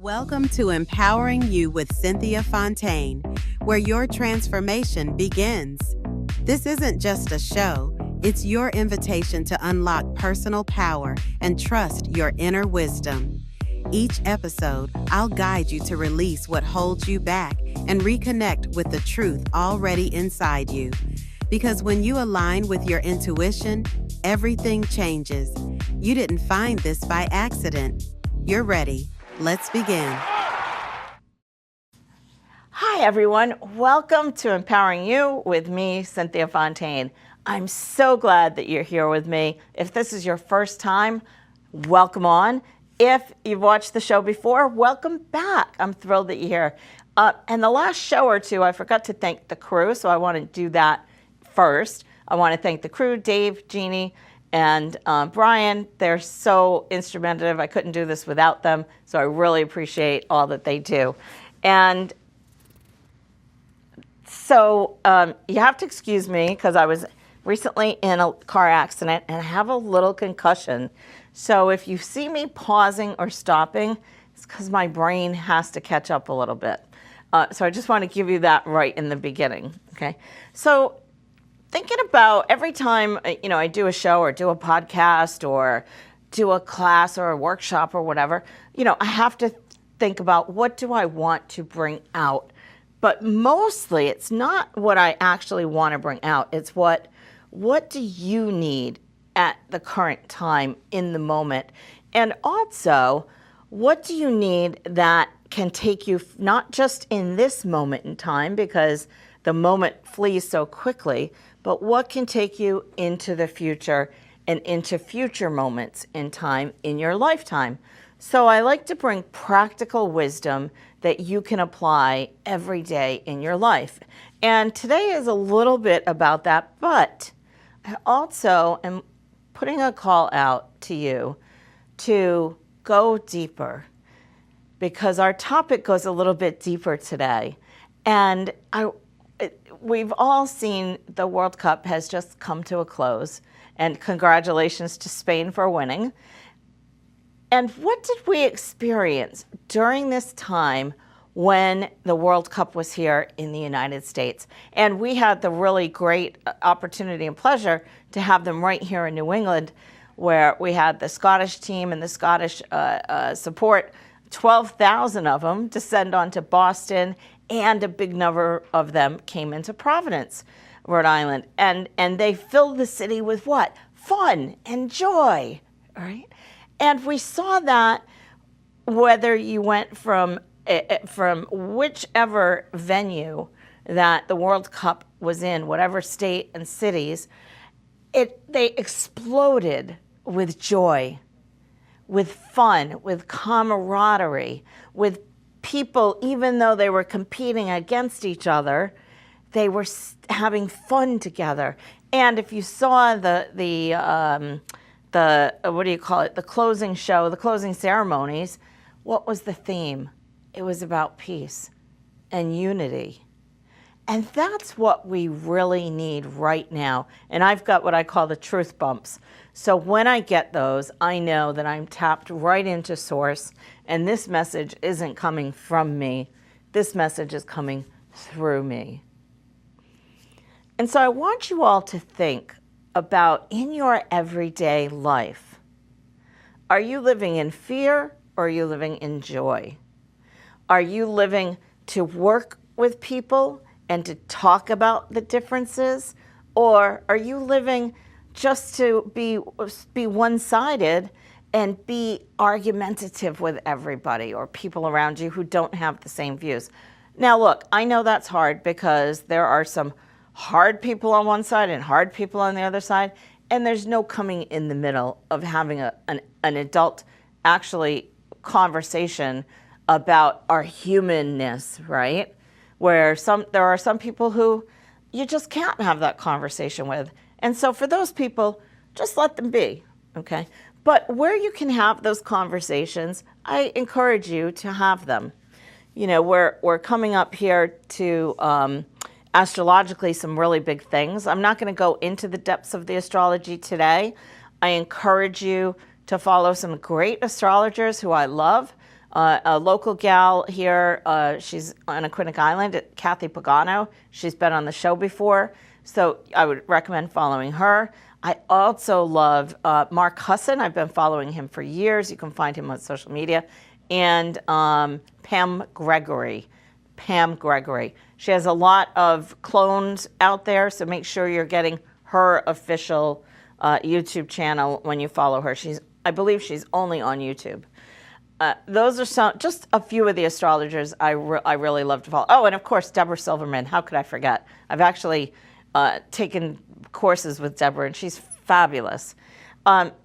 Welcome to Empowering You with Cynthia Fontaine, where your transformation begins. This isn't just a show, it's your invitation to unlock personal power and trust your inner wisdom. Each episode, I'll guide you to release what holds you back and reconnect with the truth already inside you. Because when you align with your intuition, everything changes. You didn't find this by accident. You're ready. Let's begin. Hi, everyone. Welcome to Empowering You with me, Cynthia Fontaine. I'm so glad that you're here with me. If this is your first time, welcome on. If you've watched the show before, welcome back. I'm thrilled that you're here. And the last show or two, I forgot to thank the crew, so I want to do that first. I want to thank the crew, Dave, Jeannie, and Brian. They're so instrumental. I couldn't do this without them, so I really appreciate all that they do. And so you have to excuse me because I was recently in a car accident and I have a little concussion. So if you see me pausing or stopping, it's because my brain has to catch up a little bit. So I just want to give you that right in the beginning, okay? So thinking about every time, I do a show or do a podcast or do a class or a workshop or whatever, I have to think about what do I want to bring out. But mostly it's not what I actually want to bring out. It's what do you need at the current time in the moment? And also, what do you need that can take you not just in this moment in time, because the moment flees so quickly, but what can take you into the future and into future moments in time in your lifetime. So I like to bring practical wisdom that you can apply every day in your life. And today is a little bit about that, but I also am putting a call out to you to go deeper, because our topic goes a little bit deeper today. And we've all seen the World Cup has just come to a close, and congratulations to Spain for winning. And what did we experience during this time when the World Cup was here in the United States? And we had the really great opportunity and pleasure to have them right here in New England, where we had the Scottish team and the Scottish support, 12,000 of them descend onto Boston, and a big number of them came into Providence, Rhode Island. And they filled the city with what? Fun and joy, all right? And we saw that whether you went from whichever venue that the World Cup was in, whatever state and cities, they exploded with joy, with fun, with camaraderie, with people, even though they were competing against each other, they were having fun together. And if you saw the what do you call it, the closing show, the closing ceremonies, what was the theme? It was about peace and unity. And that's what we really need right now. And I've got what I call the truth bumps. So when I get those, I know that I'm tapped right into source, and this message isn't coming from me. This message is coming through me. And so I want you all to think about in your everyday life, are you living in fear or are you living in joy? Are you living to work with people and to talk about the differences? Or are you living just to be one-sided and be argumentative with everybody or people around you who don't have the same views? Now, look, I know that's hard because there are some hard people on one side and hard people on the other side, and there's no coming in the middle of having an adult, actually, conversation about our humanness, right? Where there are some people who you just can't have that conversation with. And so for those people, just let them be, okay? But where you can have those conversations, I encourage you to have them. We're coming up here to astrologically some really big things. I'm not going to go into the depths of the astrology today. I encourage you to follow some great astrologers who I love. A local gal here, she's on Aquinic Island, Kathy Pagano. She's been on the show before, so I would recommend following her. I also love Mark Husson. I've been following him for years. You can find him on social media. And Pam Gregory. Pam Gregory. She has a lot of clones out there, so make sure you're getting her official YouTube channel when you follow her. I believe she's only on YouTube. Those are just a few of the astrologers I really love to follow. Oh, and of course, Deborah Silverman. How could I forget? I've actually taken courses with Deborah, and she's fabulous.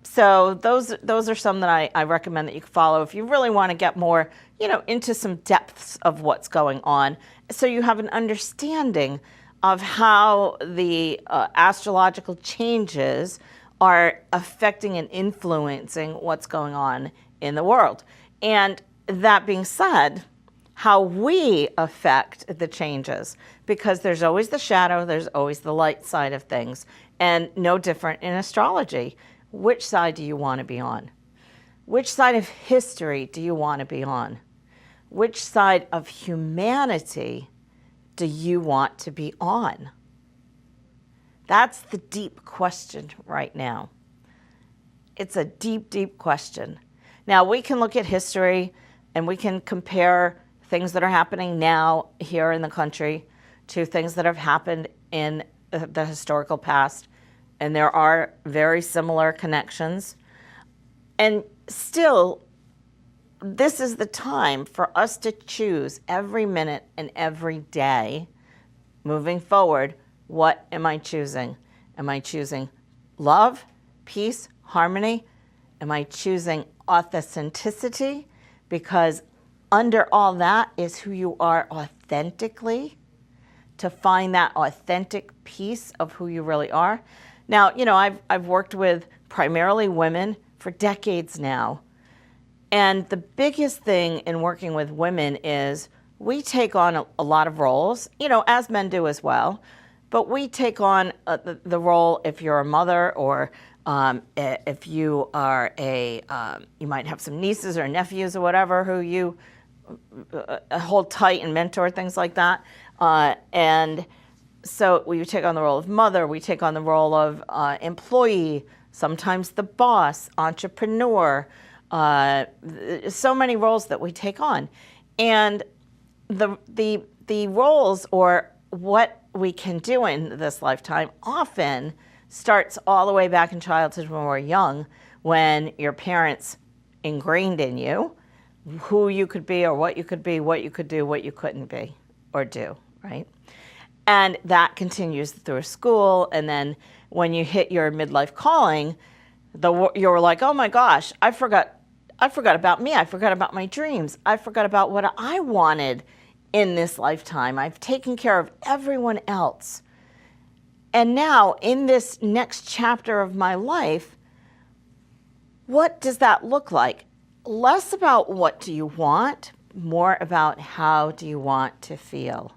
So those are some that I recommend that you can follow if you really want to get more, into some depths of what's going on, so you have an understanding of how the astrological changes are affecting and influencing what's going on in the world. And that being said, how we affect the changes, because there's always the shadow, there's always the light side of things, and no different in astrology. Which side do you want to be on? Which side of history do you want to be on? Which side of humanity do you want to be on? That's the deep question right now. It's a deep, deep question. Now, we can look at history and we can compare things that are happening now here in the country to things that have happened in the historical past, and there are very similar connections. And still, this is the time for us to choose every minute and every day moving forward. What am I choosing? Am I choosing love, peace, harmony? Am I choosing authenticity? Because under all that is who you are authentically, to find that authentic piece of who you really are. Now, I've worked with primarily women for decades now. And the biggest thing in working with women is we take on a lot of roles, as men do as well. But we take on the role if you're a mother, or if you are you might have some nieces or nephews or whatever who you hold tight and mentor, things like that. And so we take on the role of mother, we take on the role of employee, sometimes the boss, entrepreneur, so many roles that we take on. And the roles, or what we can do in this lifetime, often starts all the way back in childhood when we're young, when your parents ingrained in you who you could be, or what you could be, what you could do, what you couldn't be or do, right? And that continues through school. And then when you hit your midlife calling, you're like, oh my gosh, I forgot about me. I forgot about my dreams. I forgot about what I wanted in this lifetime. I've taken care of everyone else. And now in this next chapter of my life, what does that look like? Less about what do you want, more about how do you want to feel.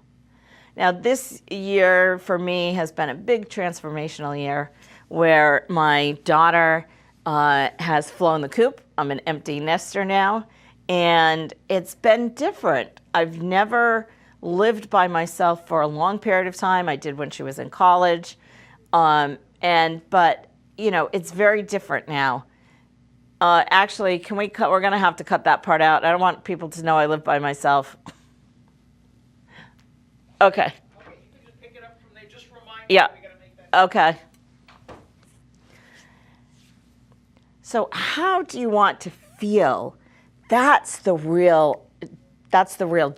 Now, this year for me has been a big transformational year, where my daughter has flown the coop. I'm an empty nester now, and it's been different. I've never lived by myself for a long period of time. I did when she was in college, but it's very different now. Actually, we're going to have to cut that part out. I don't want people to know I live by myself. Okay. Okay, you can just pick it up from there. Just remind me. Yeah. We gotta make that. Okay. So how do you want to feel? That's the real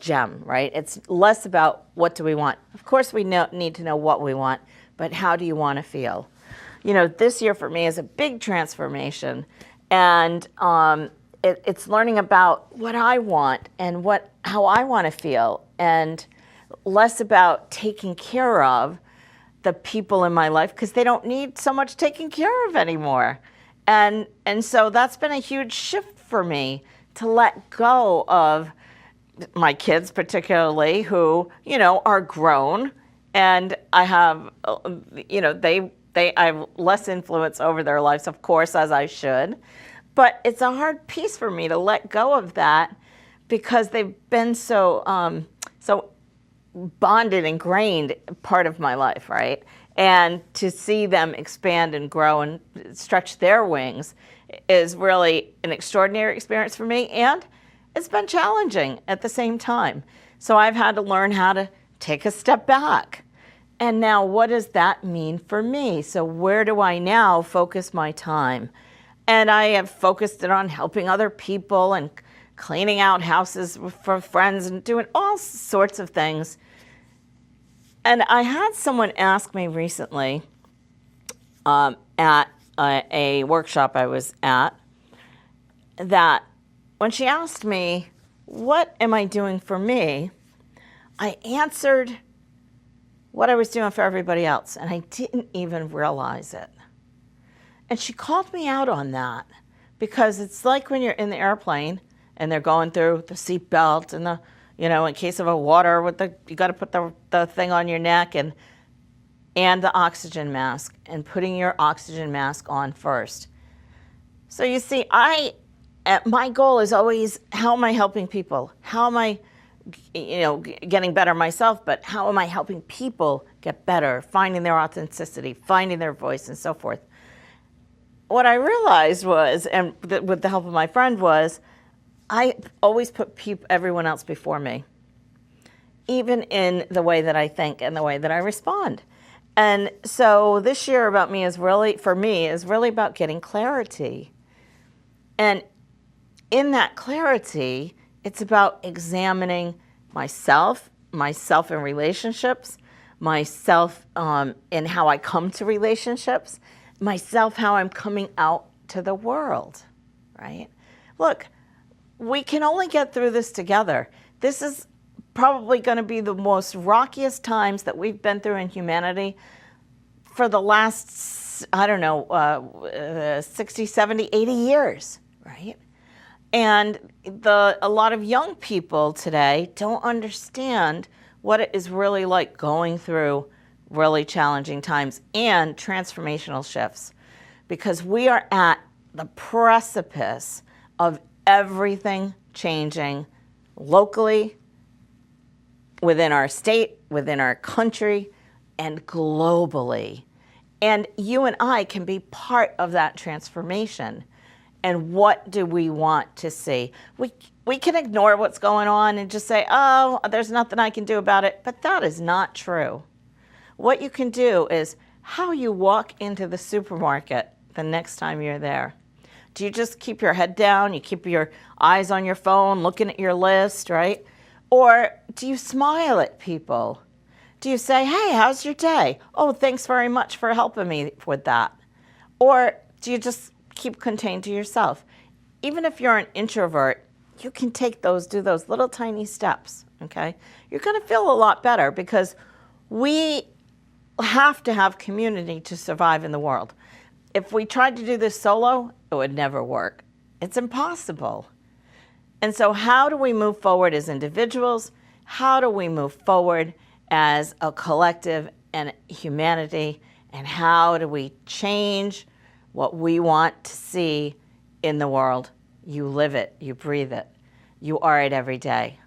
gem, right? It's less about what do we want. Of course, we need to know what we want, but how do you want to feel? This year for me is a big transformation, and it's learning about what I want and how I want to feel, and less about taking care of the people in my life, because they don't need so much taking care of anymore. And so that's been a huge shift for me, to let go of my kids, particularly, who, are grown, and I have, I have less influence over their lives, of course, as I should. But it's a hard piece for me to let go of that, because they've been so bonded, ingrained part of my life, right? And to see them expand and grow and stretch their wings is really an extraordinary experience for me, and it's been challenging at the same time. So I've had to learn how to take a step back. And now what does that mean for me? So where do I now focus my time? And I have focused it on helping other people and cleaning out houses for friends and doing all sorts of things. And I had someone ask me recently at a workshop I was at, that when she asked me, what am I doing for me? I answered what I was doing for everybody else, and I didn't even realize it. And she called me out on that, because it's like when you're in the airplane and they're going through the seat belt and the, in case of a water with you got to put the thing on your neck and the oxygen mask, and putting your oxygen mask on first. So you see, my goal is always, how am I helping people? How am I, getting better myself, but how am I helping people get better, finding their authenticity, finding their voice, and so forth? What I realized was, and with the help of my friend, was I always put everyone else before me, even in the way that I think and the way that I respond. And so this year for me is really about getting clarity. And in that clarity, it's about examining myself in relationships, myself in how I come to relationships, myself how I'm coming out to the world, right? Look, we can only get through this together. This is probably going to be the most rockiest times that we've been through in humanity for the last, 60, 70, 80 years, right? And a lot of young people today don't understand what it is really like going through really challenging times and transformational shifts, because we are at the precipice of everything changing locally, within our state, within our country, and globally. And you and I can be part of that transformation. And what do we want to see? We can ignore what's going on and just say, oh, there's nothing I can do about it. But that is not true. What you can do is how you walk into the supermarket the next time you're there. Do you just keep your head down? You keep your eyes on your phone, looking at your list, right? Or do you smile at people? Do you say, hey, how's your day? Oh, thanks very much for helping me with that. Or do you just keep contained to yourself? Even if you're an introvert, you can do those little tiny steps, okay? You're gonna feel a lot better, because we have to have community to survive in the world. If we tried to do this solo, it would never work. It's impossible. And so how do we move forward as individuals? How do we move forward as a collective and humanity? And how do we change what we want to see in the world? You live it, you breathe it, you are it every day.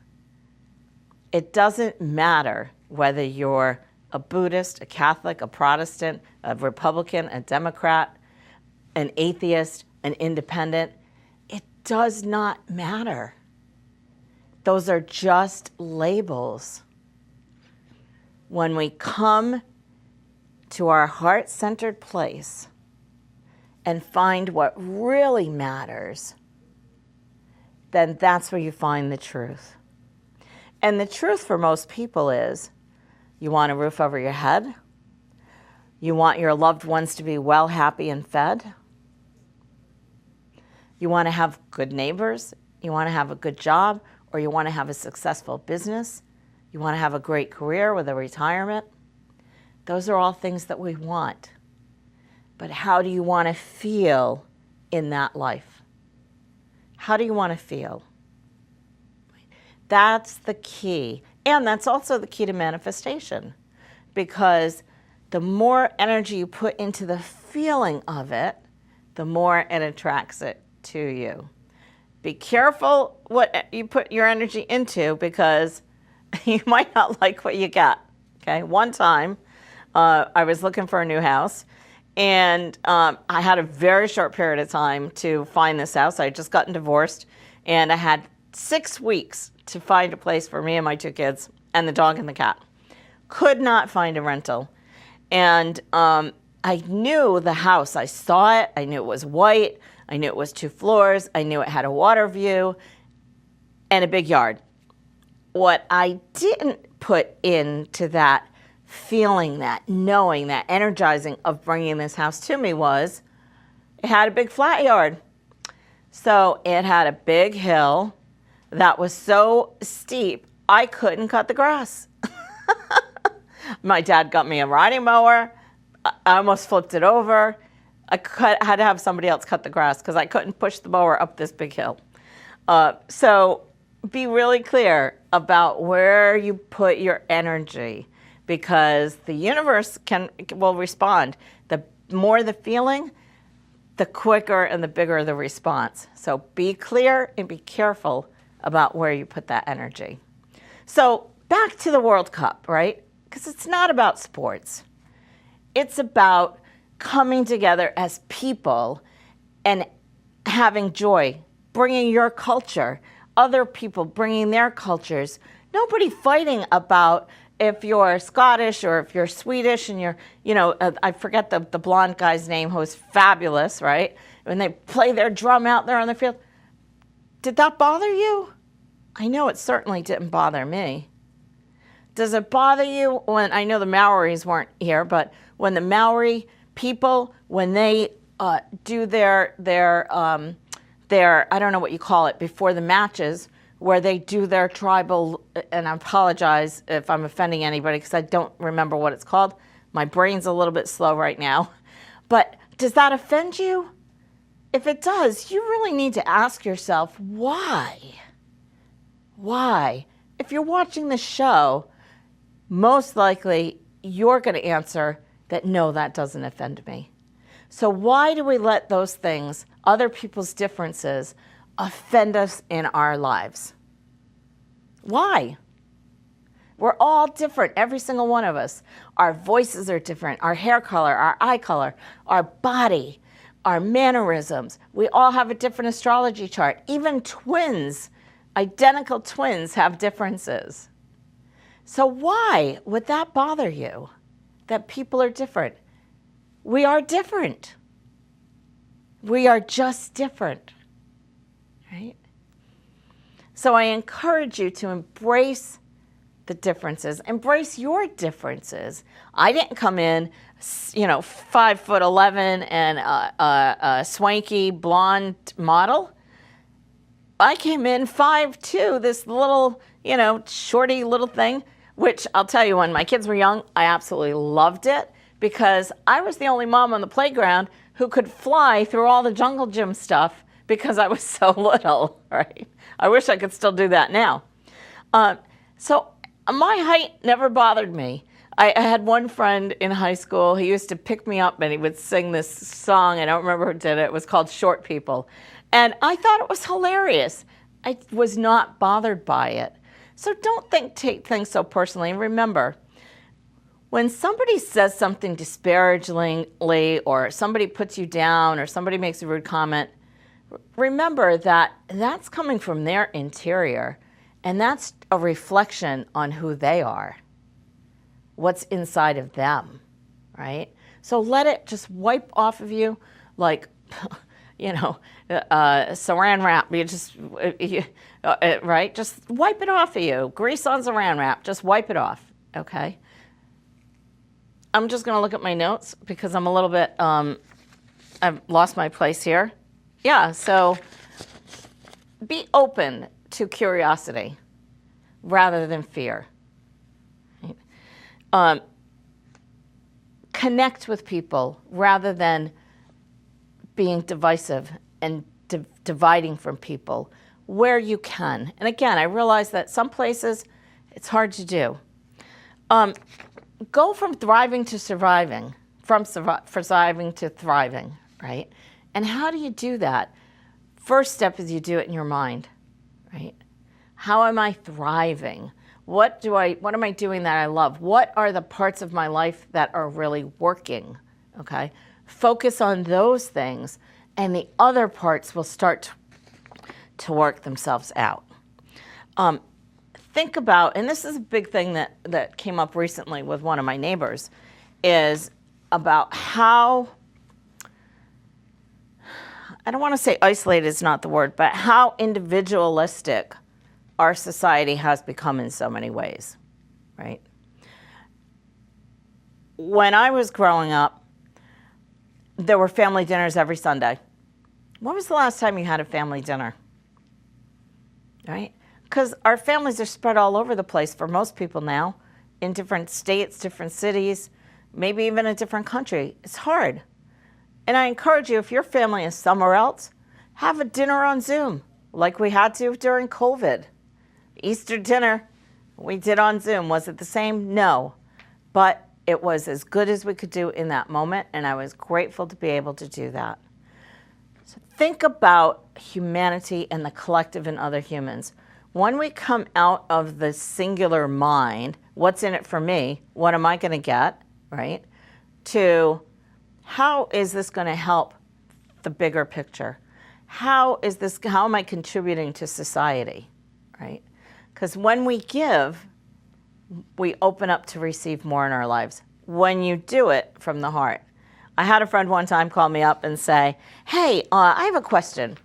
It doesn't matter whether you're a Buddhist, a Catholic, a Protestant, a Republican, a Democrat, an atheist, an independent. It does not matter. Those are just labels. When we come to our heart-centered place and find what really matters, then that's where you find the truth. And the truth for most people is, you want a roof over your head, you want your loved ones to be well, happy, and fed, you want to have good neighbors, you want to have a good job, or you want to have a successful business, you want to have a great career with a retirement. Those are all things that we want. But how do you want to feel in that life? How do you want to feel? That's the key. And that's also the key to manifestation, because the more energy you put into the feeling of it, the more it attracts it to you. Be careful what you put your energy into, because you might not like what you get. Okay, one time I was looking for a new house, and I had a very short period of time to find this house. I had just gotten divorced, and I had 6 weeks to find a place for me and my 2 kids and the dog and the cat. Could not find a rental. And I knew the house. I saw it. I knew it was white. I knew it was 2 floors. I knew it had a water view and a big yard. What I didn't put into that feeling, that knowing, that energizing of bringing this house to me was it had a big flat yard. So it had a big hill that was so steep I couldn't cut the grass. My dad got me a riding mower. I almost flipped it over. Had to have somebody else cut the grass because I couldn't push the mower up this big hill. So be really clear about where you put your energy, because the universe will respond. The more the feeling, the quicker and the bigger the response. So be clear and be careful about where you put that energy. So back to the World Cup, right? Because it's not about sports. It's about coming together as people and having joy, bringing your culture, other people bringing their cultures. Nobody fighting about if you're Scottish or if you're Swedish and I forget the blonde guy's name who was fabulous, right? When they play their drum out there on the field. Did that bother you? I know it certainly didn't bother me. Does it bother you when, I know the Maoris weren't here, but when the Maori people, when they do their I don't know what you call it, before the matches, where they do their tribal, and I apologize if I'm offending anybody because I don't remember what it's called. My brain's a little bit slow right now. But does that offend you? If it does, you really need to ask yourself, why? Why? If you're watching the show, most likely you're going to answer that, no, that doesn't offend me. So why do we let those things, other people's differences, offend us in our lives? Why? We're all different, every single one of us. Our voices are different, our hair color, our eye color, our body, our mannerisms. We all have a different astrology chart. Even twins, identical twins, have differences. So why would that bother you, that people are different? We are different. We are just different, right? So I encourage you to embrace the differences. Embrace your differences. I didn't come in, 5'11" and a swanky blonde model. I came in 5'2", this little, shorty little thing, which I'll tell you, when my kids were young, I absolutely loved it because I was the only mom on the playground who could fly through all the jungle gym stuff because I was so little, right? I wish I could still do that now. So my height never bothered me. I had one friend in high school, he used to pick me up and he would sing this song, I don't remember who did it, it was called Short People. And I thought it was hilarious. I was not bothered by it. So don't take things so personally. And remember, when somebody says something disparagingly or somebody puts you down or somebody makes a rude comment, remember that that's coming from their interior, and that's a reflection on who they are, what's inside of them, right? So let it just wipe off of you like, saran wrap. Right? Just wipe it off of you. Grease on saran wrap. Just wipe it off, okay? I'm just going to look at my notes because I'm a little bit, I've lost my place here. Yeah, so be open to curiosity rather than fear. Connect with people rather than being divisive and dividing from people where you can. And again, I realize that some places it's hard to do. Go from thriving to surviving, from surviving to thriving, right? And how do you do that? first step is you do it in your mind, right? How am I thriving? What am I doing that I love? What are the parts of my life that are really working? Okay? Focus on those things, and the other parts will start to work themselves out. Think about, and this is a big thing that came up recently with one of my neighbors, is about how, I don't want to say isolated is not the word, but how individualistic our society has become in so many ways, right? When I was growing up, there were family dinners every Sunday. When was the last time you had a family dinner? Right? Because our families are spread all over the place for most people now, in different states, different cities, maybe even a different country. It's hard. And I encourage you, if your family is somewhere else, have a dinner on Zoom, like we had to during COVID. Easter dinner we did on Zoom. Was it the same? No. But it was as good as we could do in that moment, and I was grateful to be able to do that. So think about humanity and the collective in other humans. When we come out of the singular mind, what's in it for me? What am I going to get, right? To how is this going to help the bigger picture? How am I contributing to society, right? Because when we give, we open up to receive more in our lives. When you do it from the heart. I had a friend one time call me up and say, hey, I have a question.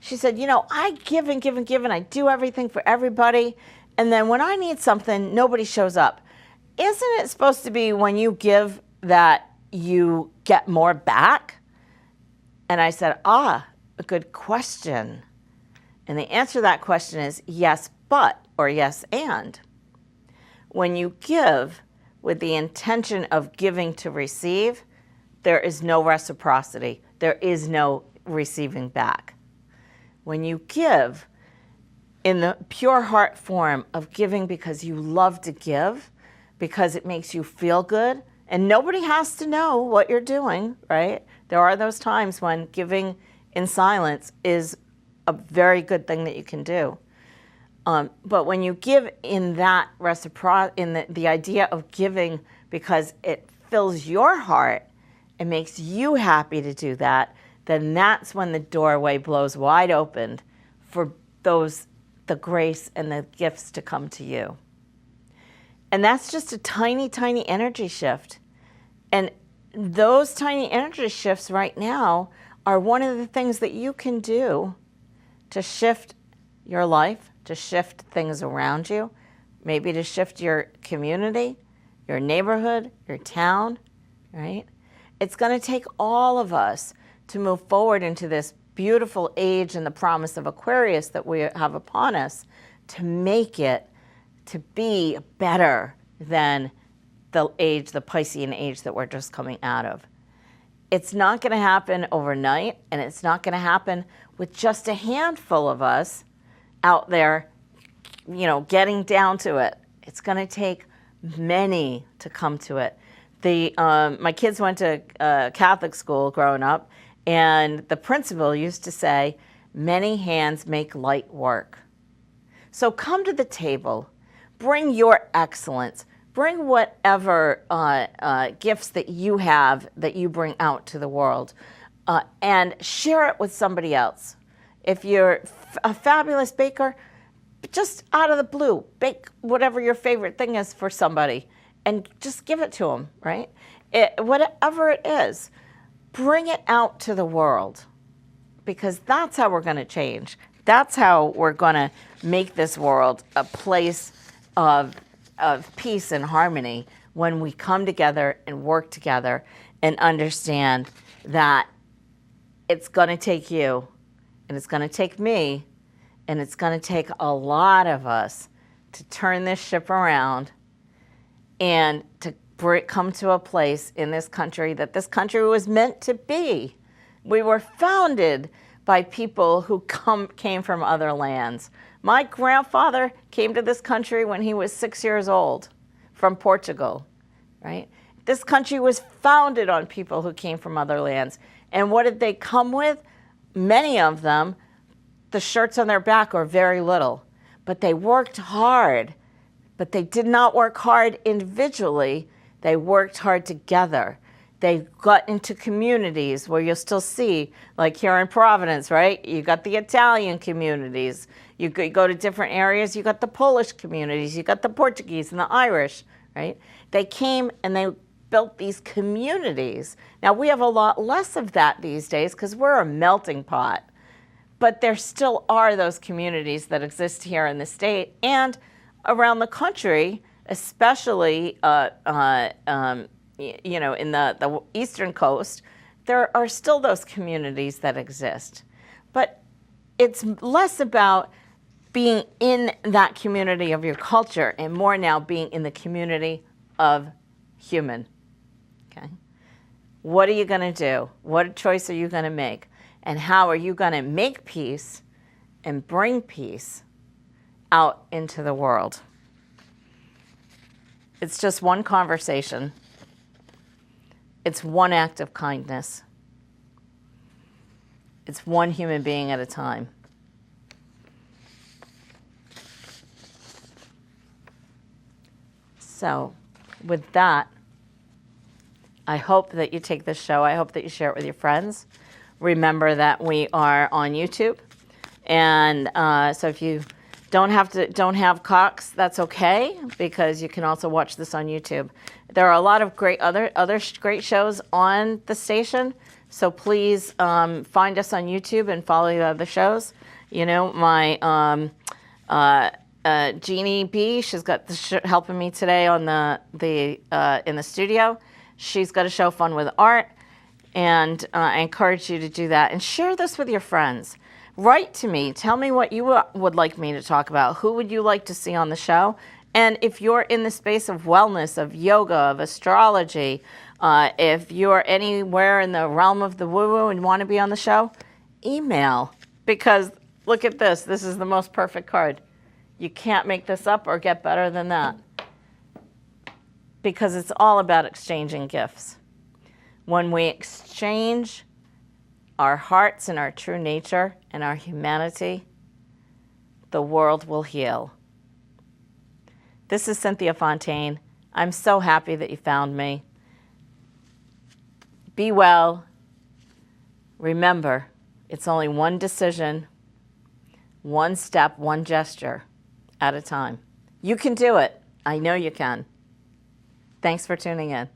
She said, I give and give and give, and I do everything for everybody. And then when I need something, nobody shows up. Isn't it supposed to be when you give that you get more back? And I said, a good question. And the answer to that question is yes, but, or yes, and. When you give with the intention of giving to receive, there is no reciprocity. There is no receiving back. When you give in the pure heart form of giving because you love to give, because it makes you feel good, and nobody has to know what you're doing, right? There are those times when giving in silence is a very good thing that you can do. But when you give in that in the idea of giving because it fills your heart and makes you happy to do that, then that's when the doorway blows wide open for the grace and the gifts to come to you. And that's just a tiny, tiny energy shift. And those tiny energy shifts right now are one of the things that you can do to shift your life, to shift things around you, maybe to shift your community, your neighborhood, your town, right? It's going to take all of us to move forward into this beautiful age and the promise of Aquarius that we have upon us to make it to be better than the Piscean age that we're just coming out of. It's not going to happen overnight, and it's not going to happen with just a handful of us out there, getting down to it. It's going to take many to come to it. My kids went to Catholic school growing up, and the principal used to say, many hands make light work. So come to the table, bring your excellence, bring whatever gifts that you have that you bring out to the world, and share it with somebody else. If you're a fabulous baker, just out of the blue, bake whatever your favorite thing is for somebody and just give it to them, right? Whatever it is, bring it out to the world, because that's how we're going to change. That's how we're going to make this world a place of peace and harmony, when we come together and work together and understand that it's going to take you, and it's going to take me, and it's going to take a lot of us to turn this ship around and to come to a place in this country that this country was meant to be. We were founded by people who came from other lands. My grandfather came to this country when he was 6 years old from Portugal, right? This country was founded on people who came from other lands. And what did they come with? Many of them the shirts on their back or very little, but they worked hard. But they did not work hard individually. They worked hard together. They got into communities where you'll still see, like here in Providence, right? You got the Italian communities. You go to different areas, you got the Polish communities, you got the Portuguese and the Irish, right? They came and they built these communities. Now, we have a lot less of that these days because we're a melting pot. But there still are those communities that exist here in the state and around the country, especially you know, in the eastern coast, there are still those communities that exist. But it's less about being in that community of your culture and more now being in the community of human. Okay? What are you going to do? What choice are you going to make? And how are you going to make peace and bring peace out into the world? It's just one conversation. It's one act of kindness. It's one human being at a time. So, with that, I hope that you take this show. I hope that you share it with your friends. Remember that we are on YouTube. And so if you don't have Cox, that's okay, because you can also watch this on YouTube. There are a lot of great other great shows on the station, so please find us on YouTube and follow the other shows. You know, my Jeannie B, she's got helping me today on in the studio. She's got a show, Fun with Art, and I encourage you to do that and share this with your friends. Write to me. Tell me what you would like me to talk about. Who would you like to see on the show? And if you're in the space of wellness, of yoga, of astrology, if you're anywhere in the realm of the woo-woo and want to be on the show, email. Because look at this. This is the most perfect card. You can't make this up or get better than that. Because it's all about exchanging gifts. When we exchange our hearts and our true nature and our humanity, the world will heal. This is Cynthia Fontaine. I'm so happy that you found me. Be well. Remember, it's only one decision, one step, one gesture at a time. You can do it. I know you can. Thanks for tuning in.